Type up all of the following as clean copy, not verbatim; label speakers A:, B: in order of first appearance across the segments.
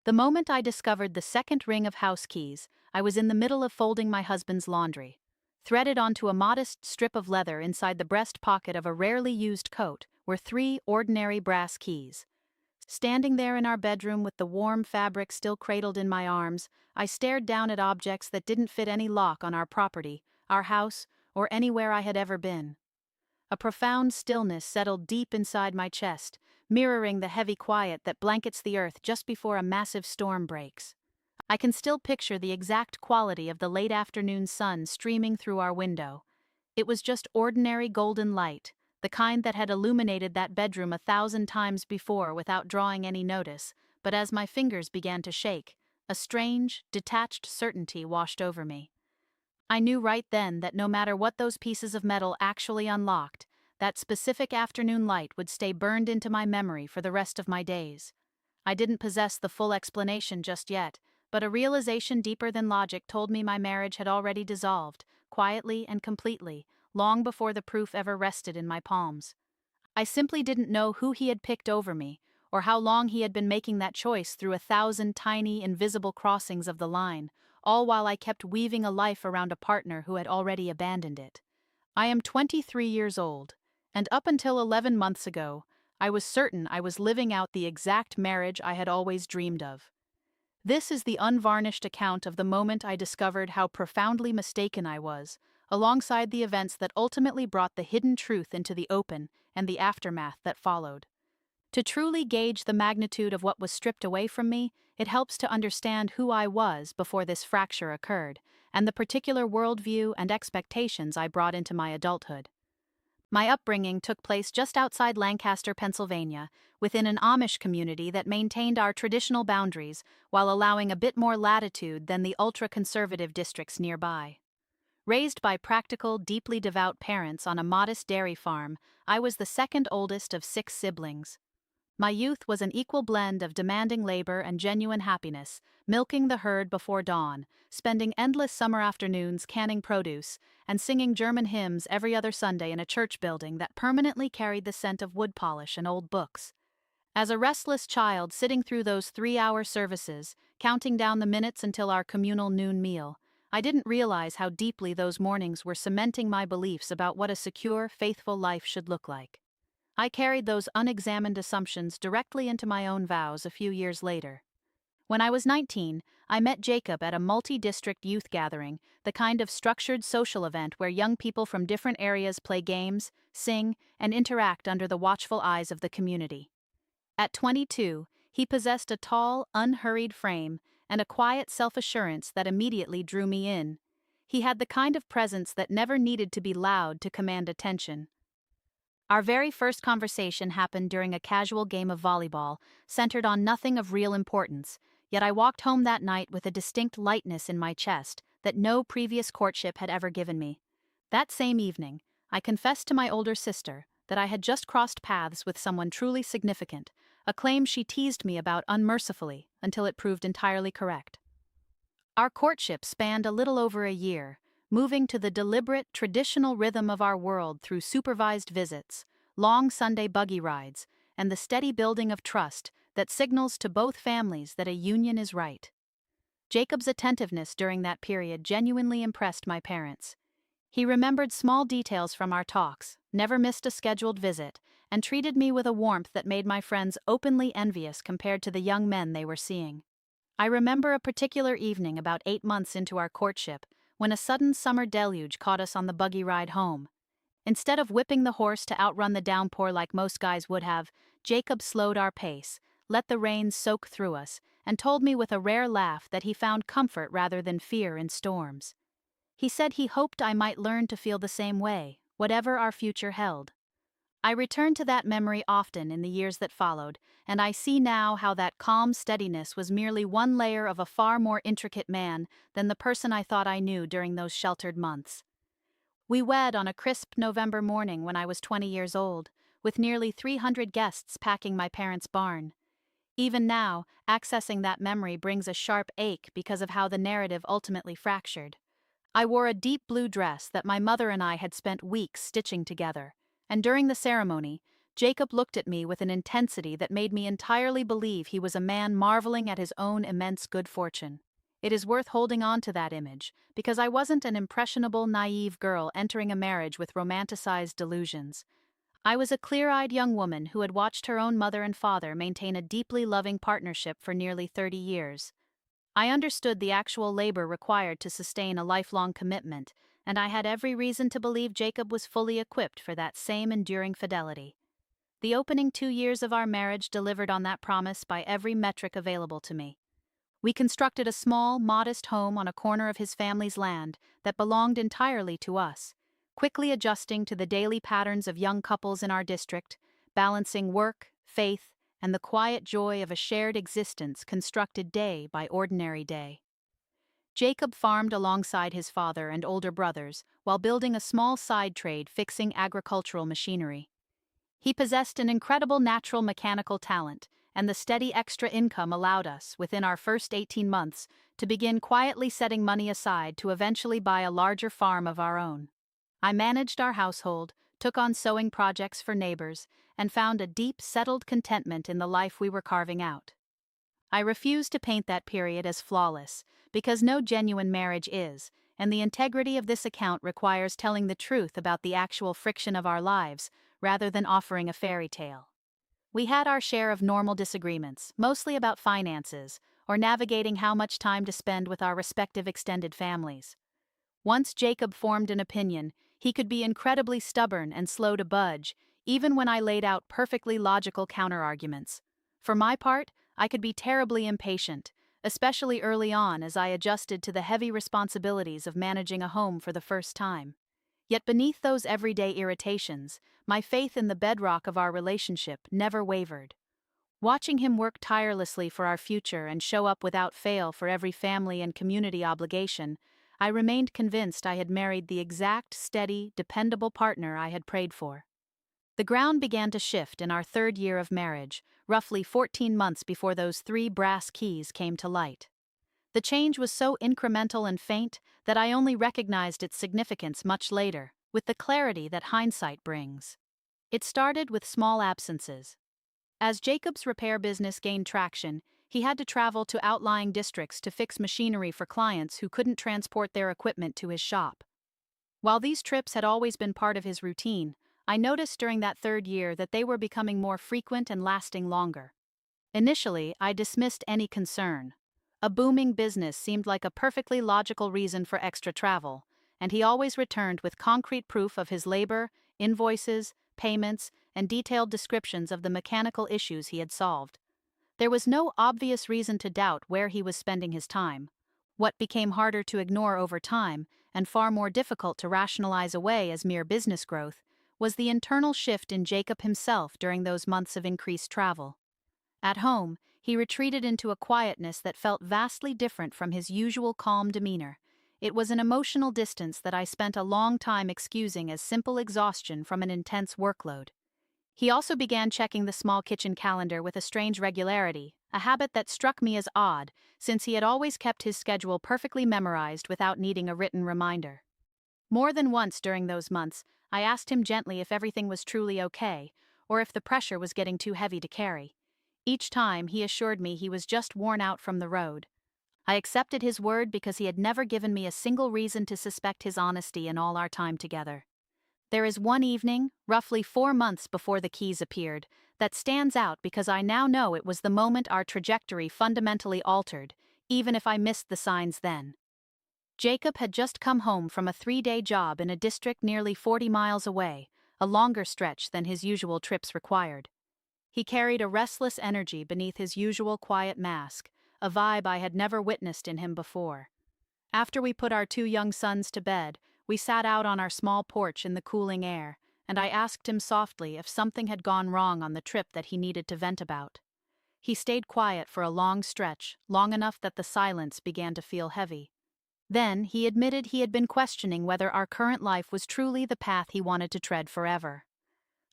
A: The moment I discovered the second ring of house keys, I was in the middle of folding my husband's laundry. Threaded onto a modest strip of leather inside the breast pocket of a rarely used coat were three ordinary brass keys. Standing there in our bedroom with the warm fabric still cradled in my arms, I stared down at objects that didn't fit any lock on our property, our house, or anywhere I had ever been. A profound stillness settled deep inside my chest, mirroring the heavy quiet that blankets the earth just before a massive storm breaks. I can still picture the exact quality of the late afternoon sun streaming through our window. It was just ordinary golden light, the kind that had illuminated that bedroom 1,000 times before without drawing any notice, but as my fingers began to shake, a strange, detached certainty washed over me. I knew right then that no matter what those pieces of metal actually unlocked, that specific afternoon light would stay burned into my memory for the rest of my days. I didn't possess the full explanation just yet, but a realization deeper than logic told me my marriage had already dissolved, quietly and completely, long before the proof ever rested in my palms. I simply didn't know who he had picked over me, or how long he had been making that choice through 1,000 tiny, invisible crossings of the line, all while I kept weaving a life around a partner who had already abandoned it. I am 23 years old, and up until 11 months ago, I was certain I was living out the exact marriage I had always dreamed of. This is the unvarnished account of the moment I discovered how profoundly mistaken I was, alongside the events that ultimately brought the hidden truth into the open and the aftermath that followed. To truly gauge the magnitude of what was stripped away from me, it helps to understand who I was before this fracture occurred, and the particular worldview and expectations I brought into my adulthood. My upbringing took place just outside Lancaster, Pennsylvania, within an Amish community that maintained our traditional boundaries while allowing a bit more latitude than the ultra-conservative districts nearby. Raised by practical, deeply devout parents on a modest dairy farm, I was the second oldest of 6 siblings. My youth was an equal blend of demanding labor and genuine happiness, milking the herd before dawn, spending endless summer afternoons canning produce, and singing German hymns every other Sunday in a church building that permanently carried the scent of wood polish and old books. As a restless child sitting through those 3-hour services, counting down the minutes until our communal noon meal, I didn't realize how deeply those mornings were cementing my beliefs about what a secure, faithful life should look like. I carried those unexamined assumptions directly into my own vows a few years later. When I was 19, I met Jacob at a multi-district youth gathering, the kind of structured social event where young people from different areas play games, sing, and interact under the watchful eyes of the community. At 22, he possessed a tall, unhurried frame and a quiet self-assurance that immediately drew me in. He had the kind of presence that never needed to be loud to command attention. Our very first conversation happened during a casual game of volleyball, centered on nothing of real importance, yet I walked home that night with a distinct lightness in my chest that no previous courtship had ever given me. That same evening, I confessed to my older sister that I had just crossed paths with someone truly significant, a claim she teased me about unmercifully until it proved entirely correct. Our courtship spanned a little over a year, moving to the deliberate, traditional rhythm of our world through supervised visits, long Sunday buggy rides, and the steady building of trust that signals to both families that a union is right. Jacob's attentiveness during that period genuinely impressed my parents. He remembered small details from our talks, never missed a scheduled visit, and treated me with a warmth that made my friends openly envious compared to the young men they were seeing. I remember a particular evening about 8 months into our courtship, when a sudden summer deluge caught us on the buggy ride home. Instead of whipping the horse to outrun the downpour like most guys would have, Jacob slowed our pace, let the rain soak through us, and told me with a rare laugh that he found comfort rather than fear in storms. He said he hoped I might learn to feel the same way, whatever our future held. I returned to that memory often in the years that followed, and I see now how that calm steadiness was merely one layer of a far more intricate man than the person I thought I knew during those sheltered months. We wed on a crisp November morning when I was 20 years old, with nearly 300 guests packing my parents' barn. Even now, accessing that memory brings a sharp ache because of how the narrative ultimately fractured. I wore a deep blue dress that my mother and I had spent weeks stitching together, and during the ceremony, Jacob looked at me with an intensity that made me entirely believe he was a man marveling at his own immense good fortune. It is worth holding on to that image, because I wasn't an impressionable, naive girl entering a marriage with romanticized delusions. I was a clear-eyed young woman who had watched her own mother and father maintain a deeply loving partnership for nearly 30 years. I understood the actual labor required to sustain a lifelong commitment, and I had every reason to believe Jacob was fully equipped for that same enduring fidelity. The opening 2 years of our marriage delivered on that promise by every metric available to me. We constructed a small, modest home on a corner of his family's land that belonged entirely to us, quickly adjusting to the daily patterns of young couples in our district, balancing work, faith, and the quiet joy of a shared existence constructed day by ordinary day. Jacob farmed alongside his father and older brothers while building a small side trade fixing agricultural machinery. He possessed an incredible natural mechanical talent, and the steady extra income allowed us, within our first 18 months, to begin quietly setting money aside to eventually buy a larger farm of our own. I managed our household, took on sewing projects for neighbors, and found a deep, settled contentment in the life we were carving out. I refuse to paint that period as flawless, because no genuine marriage is, and the integrity of this account requires telling the truth about the actual friction of our lives, rather than offering a fairy tale. We had our share of normal disagreements, mostly about finances, or navigating how much time to spend with our respective extended families. Once Jacob formed an opinion, he could be incredibly stubborn and slow to budge, even when I laid out perfectly logical counterarguments. For my part, I could be terribly impatient, especially early on as I adjusted to the heavy responsibilities of managing a home for the first time. Yet beneath those everyday irritations, my faith in the bedrock of our relationship never wavered. Watching him work tirelessly for our future and show up without fail for every family and community obligation, I remained convinced I had married the exact, steady, dependable partner I had prayed for. The ground began to shift in our 3rd year of marriage, roughly 14 months before those 3 brass keys came to light. The change was so incremental and faint that I only recognized its significance much later, with the clarity that hindsight brings. It started with small absences. As Jacob's repair business gained traction, he had to travel to outlying districts to fix machinery for clients who couldn't transport their equipment to his shop. While these trips had always been part of his routine, I noticed during that 3rd year that they were becoming more frequent and lasting longer. Initially, I dismissed any concern. A booming business seemed like a perfectly logical reason for extra travel, and he always returned with concrete proof of his labor, invoices, payments, and detailed descriptions of the mechanical issues he had solved. There was no obvious reason to doubt where he was spending his time. What became harder to ignore over time, and far more difficult to rationalize away as mere business growth, was the internal shift in Jacob himself during those months of increased travel. At home, he retreated into a quietness that felt vastly different from his usual calm demeanor. It was an emotional distance that I spent a long time excusing as simple exhaustion from an intense workload. He also began checking the small kitchen calendar with a strange regularity, a habit that struck me as odd, since he had always kept his schedule perfectly memorized without needing a written reminder. More than once during those months, I asked him gently if everything was truly okay, or if the pressure was getting too heavy to carry. Each time, he assured me he was just worn out from the road. I accepted his word because he had never given me a single reason to suspect his honesty in all our time together. There is one evening, roughly 4 months before the keys appeared, that stands out because I now know it was the moment our trajectory fundamentally altered, even if I missed the signs then. Jacob had just come home from a 3-day job in a district nearly 40 miles away, a longer stretch than his usual trips required. He carried a restless energy beneath his usual quiet mask, a vibe I had never witnessed in him before. After we put our 2 young sons to bed, we sat out on our small porch in the cooling air, and I asked him softly if something had gone wrong on the trip that he needed to vent about. He stayed quiet for a long stretch, long enough that the silence began to feel heavy. Then he admitted he had been questioning whether our current life was truly the path he wanted to tread forever.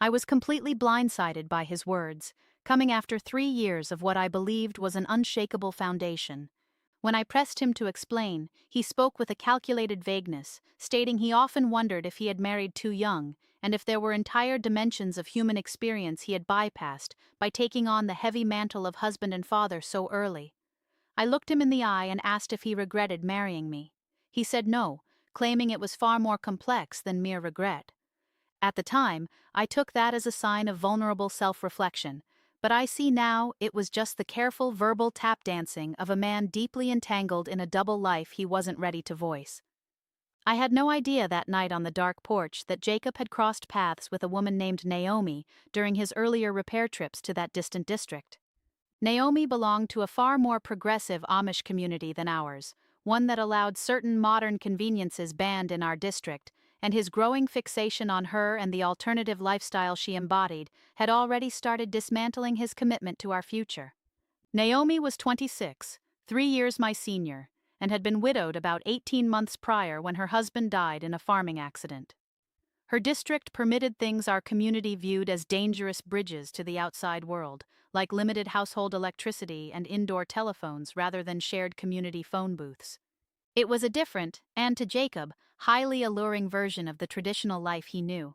A: I was completely blindsided by his words, coming after 3 years of what I believed was an unshakable foundation. When I pressed him to explain, he spoke with a calculated vagueness, stating he often wondered if he had married too young, and if there were entire dimensions of human experience he had bypassed by taking on the heavy mantle of husband and father so early. I looked him in the eye and asked if he regretted marrying me. He said no, claiming it was far more complex than mere regret. At the time, I took that as a sign of vulnerable self-reflection, but I see now it was just the careful verbal tap dancing of a man deeply entangled in a double life he wasn't ready to voice. I had no idea that night on the dark porch that Jacob had crossed paths with a woman named Naomi during his earlier repair trips to that distant district. Naomi belonged to a far more progressive Amish community than ours, one that allowed certain modern conveniences banned in our district, and his growing fixation on her and the alternative lifestyle she embodied had already started dismantling his commitment to our future. Naomi was 26, 3 years my senior, and had been widowed about 18 months prior when her husband died in a farming accident. Her district permitted things our community viewed as dangerous bridges to the outside world, like limited household electricity and indoor telephones rather than shared community phone booths. It was a different, and to Jacob, highly alluring version of the traditional life he knew.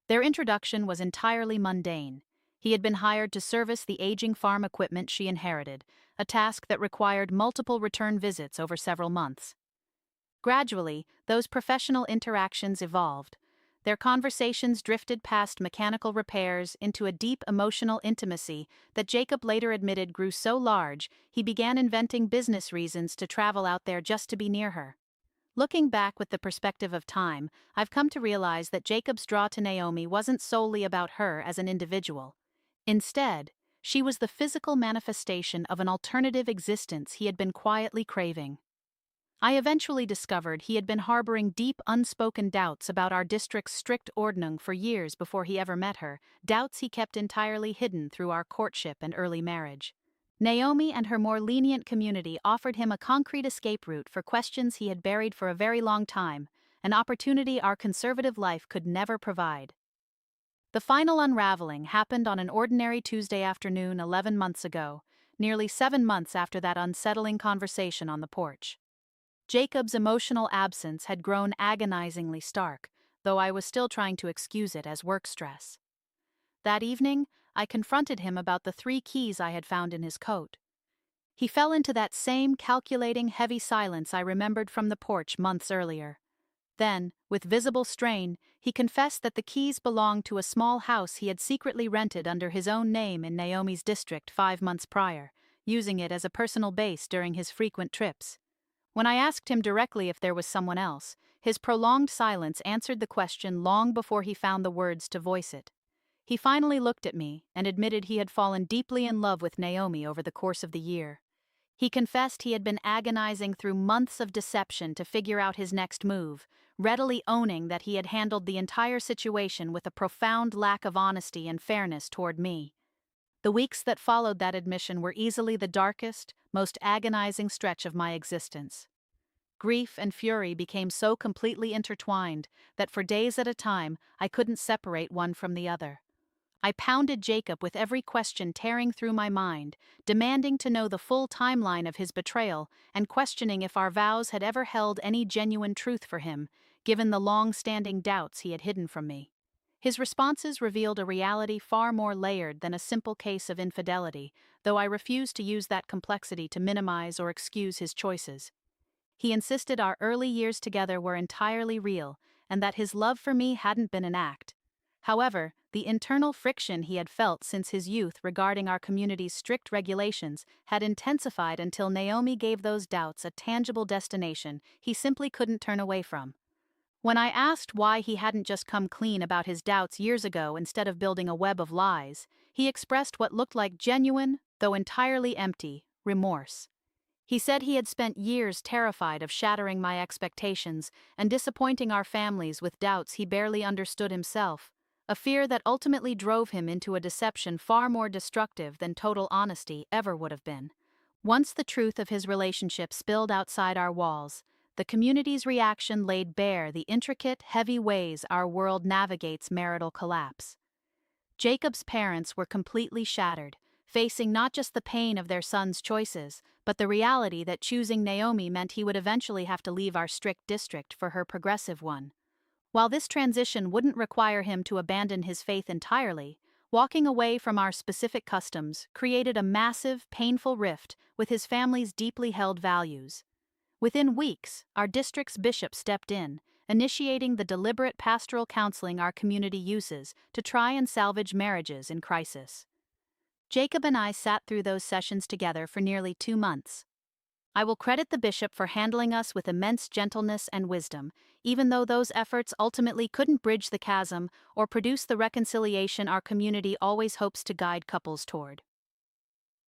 A: Their introduction was entirely mundane. He had been hired to service the aging farm equipment she inherited, a task that required multiple return visits over several months. Gradually, those professional interactions evolved. Their conversations drifted past mechanical repairs into a deep emotional intimacy that Jacob later admitted grew so large he began inventing business reasons to travel out there just to be near her. Looking back with the perspective of time, I've come to realize that Jacob's draw to Naomi wasn't solely about her as an individual. Instead, she was the physical manifestation of an alternative existence he had been quietly craving. I eventually discovered he had been harboring deep unspoken doubts about our district's strict ordnung for years before he ever met her, doubts he kept entirely hidden through our courtship and early marriage. Naomi and her more lenient community offered him a concrete escape route for questions he had buried for a very long time, an opportunity our conservative life could never provide. The final unraveling happened on an ordinary Tuesday afternoon 11 months ago, nearly 7 months after that unsettling conversation on the porch. Jacob's emotional absence had grown agonizingly stark, though I was still trying to excuse it as work stress. That evening, I confronted him about the 3 keys I had found in his coat. He fell into that same calculating, heavy silence I remembered from the porch months earlier. Then, with visible strain, he confessed that the keys belonged to a small house he had secretly rented under his own name in Naomi's district 5 months prior, using it as a personal base during his frequent trips. When I asked him directly if there was someone else, his prolonged silence answered the question long before he found the words to voice it. He finally looked at me and admitted he had fallen deeply in love with Naomi over the course of the year. He confessed he had been agonizing through months of deception to figure out his next move, readily owning that he had handled the entire situation with a profound lack of honesty and fairness toward me. The weeks that followed that admission were easily the darkest, most agonizing stretch of my existence. Grief and fury became so completely intertwined that for days at a time I couldn't separate one from the other. I pounded Jacob with every question tearing through my mind, demanding to know the full timeline of his betrayal and questioning if our vows had ever held any genuine truth for him, given the long-standing doubts he had hidden from me. His responses revealed a reality far more layered than a simple case of infidelity, though I refused to use that complexity to minimize or excuse his choices. He insisted our early years together were entirely real, and that his love for me hadn't been an act. However, the internal friction he had felt since his youth regarding our community's strict regulations had intensified until Naomi gave those doubts a tangible destination he simply couldn't turn away from. When I asked why he hadn't just come clean about his doubts years ago instead of building a web of lies, he expressed what looked like genuine, though entirely empty, remorse. He said he had spent years terrified of shattering my expectations and disappointing our families with doubts he barely understood himself, a fear that ultimately drove him into a deception far more destructive than total honesty ever would have been. Once the truth of his relationship spilled outside our walls, the community's reaction laid bare the intricate, heavy ways our world navigates marital collapse. Jacob's parents were completely shattered, facing not just the pain of their son's choices, but the reality that choosing Naomi meant he would eventually have to leave our strict district for her progressive one. While this transition wouldn't require him to abandon his faith entirely, walking away from our specific customs created a massive, painful rift with his family's deeply held values. Within weeks, our district's bishop stepped in, initiating the deliberate pastoral counseling our community uses to try and salvage marriages in crisis. Jacob and I sat through those sessions together for nearly 2 months. I will credit the bishop for handling us with immense gentleness and wisdom, even though those efforts ultimately couldn't bridge the chasm or produce the reconciliation our community always hopes to guide couples toward.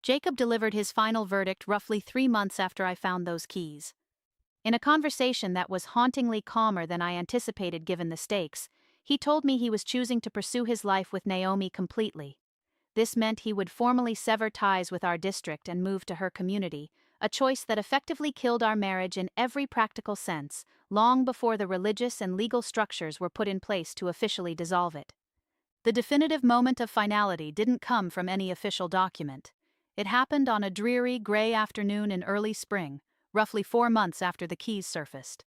A: Jacob delivered his final verdict roughly 3 months after I found those keys. In a conversation that was hauntingly calmer than I anticipated given the stakes, he told me he was choosing to pursue his life with Naomi completely. This meant he would formally sever ties with our district and move to her community, a choice that effectively killed our marriage in every practical sense, long before the religious and legal structures were put in place to officially dissolve it. The definitive moment of finality didn't come from any official document. It happened on a dreary, gray afternoon in early spring, roughly 4 months after the keys surfaced.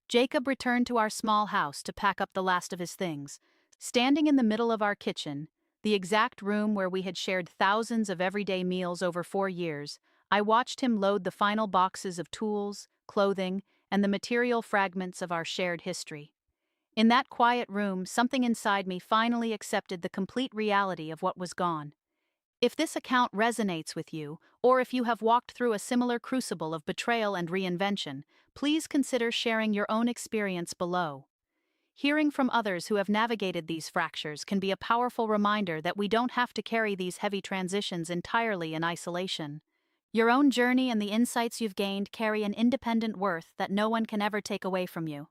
A: Jacob returned to our small house to pack up the last of his things. Standing in the middle of our kitchen, the exact room where we had shared thousands of everyday meals over 4 years, I watched him load the final boxes of tools, clothing, and the material fragments of our shared history. In that quiet room, something inside me finally accepted the complete reality of what was gone. If this account resonates with you, or if you have walked through a similar crucible of betrayal and reinvention, please consider sharing your own experience below. Hearing from others who have navigated these fractures can be a powerful reminder that we don't have to carry these heavy transitions entirely in isolation. Your own journey and the insights you've gained carry an independent worth that no one can ever take away from you.